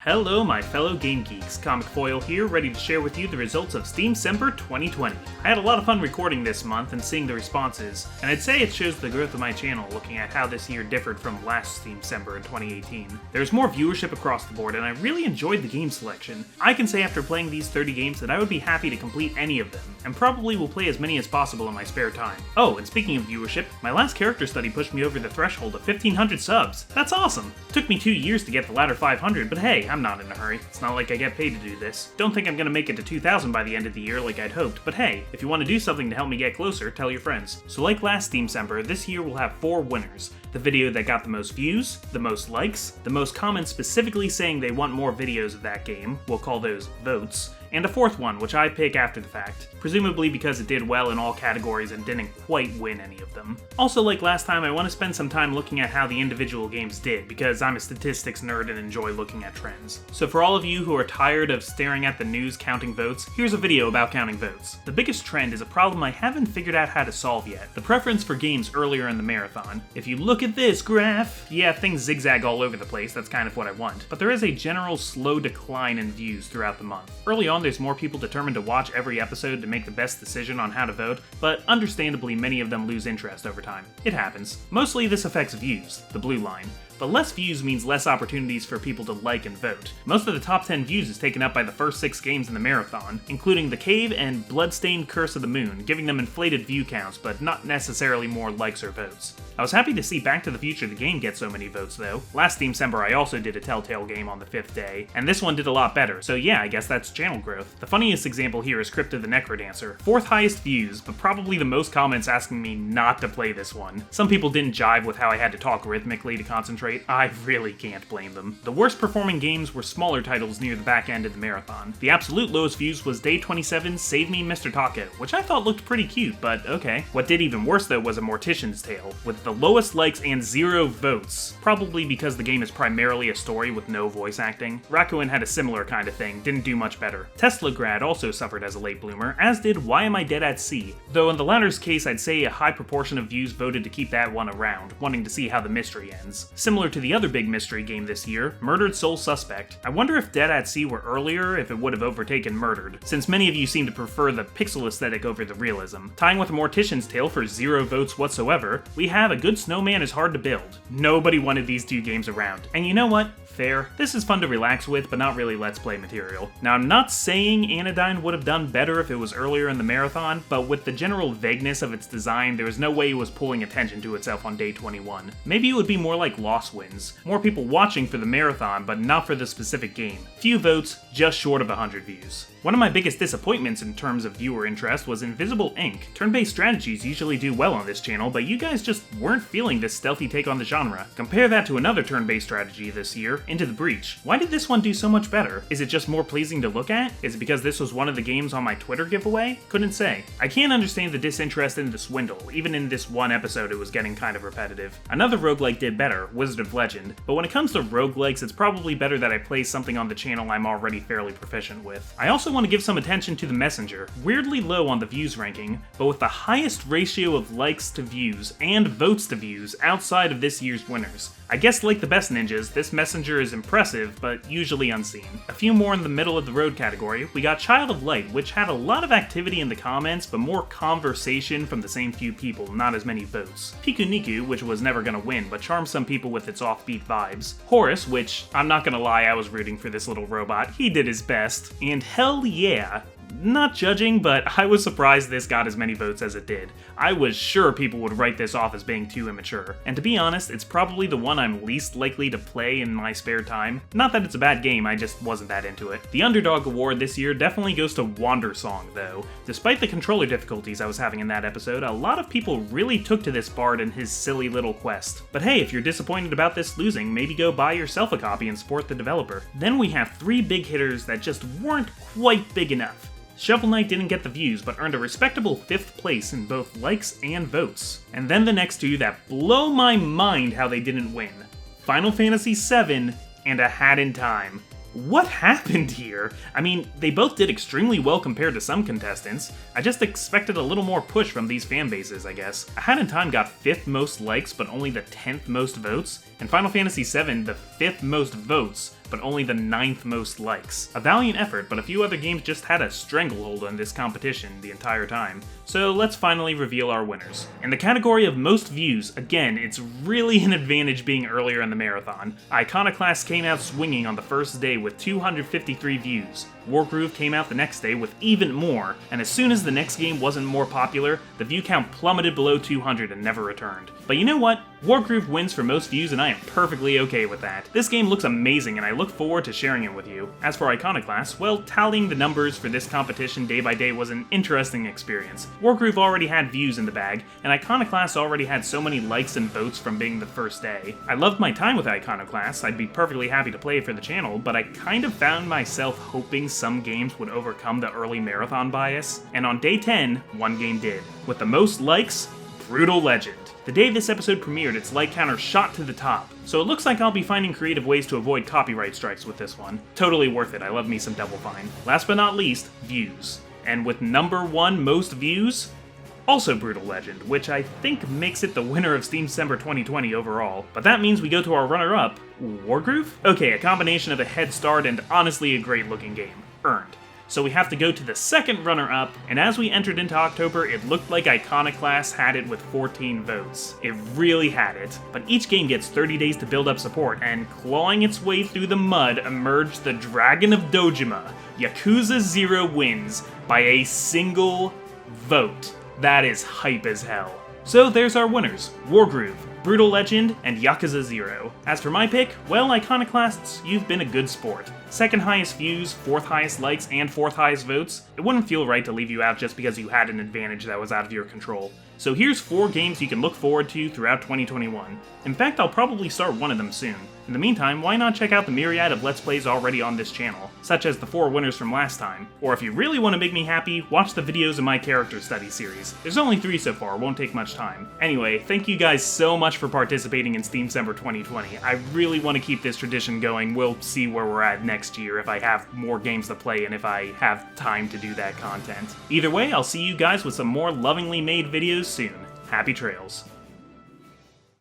Hello my fellow game geeks, Comic Foil here, ready to share with you the results of Steamcember 2020. I had a lot of fun recording this month and seeing the responses, and I'd say it shows the growth of my channel looking at how this year differed from last Steamcember in 2018. There's more viewership across the board and I really enjoyed the game selection. I can say after playing these 30 games that I would be happy to complete any of them, and probably will play as many as possible in my spare time. Oh, and speaking of viewership, my last character study pushed me over the threshold of 1500 subs. That's awesome! Took me 2 years to get the latter 500, but hey, I'm not in a hurry. It's not like I get paid to do this. Don't think I'm gonna make it to 2,000 by the end of the year like I'd hoped, but hey, if you want to do something to help me get closer, tell your friends. So like last Steamcember, this year we'll have 4 winners. The video that got the most views, the most likes, the most comments specifically saying they want more videos of that game, we'll call those votes, and a 4th one, which I pick after the fact, presumably because it did well in all categories and didn't quite win any of them. Also, like last time, I want to spend some time looking at how the individual games did, because I'm a statistics nerd and enjoy looking at trends. So for all of you who are tired of staring at the news counting votes, here's a video about counting votes. The biggest trend is a problem I haven't figured out how to solve yet, the preference for games earlier in the marathon. If you look at this graph, yeah, things zigzag all over the place, that's kind of what I want, but there is a general slow decline in views throughout the month. Early on, there's more people determined to watch every episode to make the best decision on how to vote, but understandably many of them lose interest over time. It happens. Mostly this affects views, the blue line. But less views means less opportunities for people to like and vote. Most of the top 10 views is taken up by the first 6 games in the marathon, including The Cave and Bloodstained Curse of the Moon, giving them inflated view counts, but not necessarily more likes or votes. I was happy to see Back to the Future the game get so many votes though. Last Steamcember I also did a Telltale game on the 5th day, and this one did a lot better, so yeah, I guess that's channel growth. The funniest example here is Crypt the Necrodancer. 4th highest views, but probably the most comments asking me not to play this one. Some people didn't jive with how I had to talk rhythmically to concentrate. I really can't blame them. The worst performing games were smaller titles near the back end of the marathon. The absolute lowest views was Day 27's Save Me Mr. Taco, which I thought looked pretty cute, but okay. What did even worse though was a Mortician's Tale, with the lowest likes and 0 votes, probably because the game is primarily a story with no voice acting. Rakuen had a similar kind of thing, didn't do much better. Tesla Grad also suffered as a late bloomer, as did Why Am I Dead at Sea, though in the latter's case I'd say a high proportion of views voted to keep that one around, wanting to see how the mystery ends. Similar to the other big mystery game this year, Murdered Soul Suspect. I wonder if Dead at Sea were earlier, if it would have overtaken Murdered, since many of you seem to prefer the pixel aesthetic over the realism. Tying with a Mortician's Tale for 0 votes whatsoever, we have A Good Snowman is Hard to Build. Nobody wanted these 2 games around. And you know what? Fair. This is fun to relax with, but not really Let's Play material. Now, I'm not saying Anodyne would have done better if it was earlier in the marathon, but with the general vagueness of its design, there was no way it was pulling attention to itself on day 21. Maybe it would be more like Lost Winds. More people watching for the marathon, but not for the specific game. Few votes, just short of 100 views. One of my biggest disappointments in terms of viewer interest was Invisible Ink. Turn-based strategies usually do well on this channel, but you guys just weren't feeling this stealthy take on the genre. Compare that to another turn-based strategy this year, Into the Breach. Why did this one do so much better? Is it just more pleasing to look at? Is it because this was one of the games on my Twitter giveaway? Couldn't say. I can't understand the disinterest in the swindle. Even in this one episode it was getting kind of repetitive. Another roguelike did better, Wizard of Legend, but when it comes to roguelikes it's probably better that I play something on the channel I'm already fairly proficient with. I also want to give some attention to The Messenger, weirdly low on the views ranking, but with the highest ratio of likes to views and votes to views outside of this year's winners. I guess like the best ninjas, this Messenger is impressive, but usually unseen. A few more in the middle of the road category, we got Child of Light, which had a lot of activity in the comments, but more conversation from the same few people, not as many votes. Pikuniku, which was never gonna win, but charmed some people with its offbeat vibes. Horus, which, I'm not gonna lie, I was rooting for this little robot, he did his best. And Hell Yeah! Not judging, but I was surprised this got as many votes as it did. I was sure people would write this off as being too immature. And to be honest, it's probably the one I'm least likely to play in my spare time. Not that it's a bad game, I just wasn't that into it. The Underdog Award this year definitely goes to Wandersong, though. Despite the controller difficulties I was having in that episode, a lot of people really took to this bard and his silly little quest. But hey, if you're disappointed about this losing, maybe go buy yourself a copy and support the developer. Then we have 3 big hitters that just weren't quite big enough. Shovel Knight didn't get the views, but earned a respectable 5th place in both likes and votes. And then the next 2 that blow my mind how they didn't win. Final Fantasy VII and A Hat in Time. What happened here? I mean, they both did extremely well compared to some contestants. I just expected a little more push from these fan bases, I guess. A Hat in Time got 5th most likes, but only the 10th most votes, and Final Fantasy VII the 5th most votes, but only the 9th most likes. A valiant effort, but a few other games just had a stranglehold on this competition the entire time. So let's finally reveal our winners. In the category of most views, again, it's really an advantage being earlier in the marathon. Iconoclast came out swinging on the first day with 253 views. Wargroove came out the next day with even more, and as soon as the next game wasn't more popular, the view count plummeted below 200 and never returned. But you know what? Wargroove wins for most views and I am perfectly okay with that. This game looks amazing and I look forward to sharing it with you. As for Iconoclast, well, tallying the numbers for this competition day by day was an interesting experience. Wargroove already had views in the bag, and Iconoclast already had so many likes and votes from being the first day. I loved my time with Iconoclast, I'd be perfectly happy to play it for the channel, but I kind of found myself hoping some games would overcome the early marathon bias, and on day 10, one game did. With the most likes, Brutal Legend. The day this episode premiered, its like counter shot to the top, so it looks like I'll be finding creative ways to avoid copyright strikes with this one. Totally worth it, I love me some Double Fine. Last but not least, views. And with number 1 most views, also Brutal Legend, which I think makes it the winner of Steamcember 2020 overall. But that means we go to our runner-up, Wargroove? Okay, a combination of a head start and honestly a great looking game. Earned. So we have to go to the second runner-up, and as we entered into October, it looked like Iconoclast had it with 14 votes. It really had it, but each game gets 30 days to build up support, and clawing its way through the mud emerged the Dragon of Dojima. Yakuza 0 wins by a single vote. That is hype as hell. So there's our winners, Wargroove, Brutal Legend, and Yakuza 0. As for my pick, well, Iconoclasts, you've been a good sport. Second highest views, 4th highest likes, and 4th highest votes. It wouldn't feel right to leave you out just because you had an advantage that was out of your control. So here's 4 games you can look forward to throughout 2021. In fact, I'll probably start one of them soon. In the meantime, why not check out the myriad of Let's Plays already on this channel, such as the 4 winners from last time. Or if you really want to make me happy, watch the videos in my character study series. There's only 3 so far, won't take much time. Anyway, thank you guys so much for participating in Steamcember 2020. I really want to keep this tradition going. We'll see where we're at next year if I have more games to play and if I have time to do that content. Either way, I'll see you guys with some more lovingly made videos soon. Happy trails.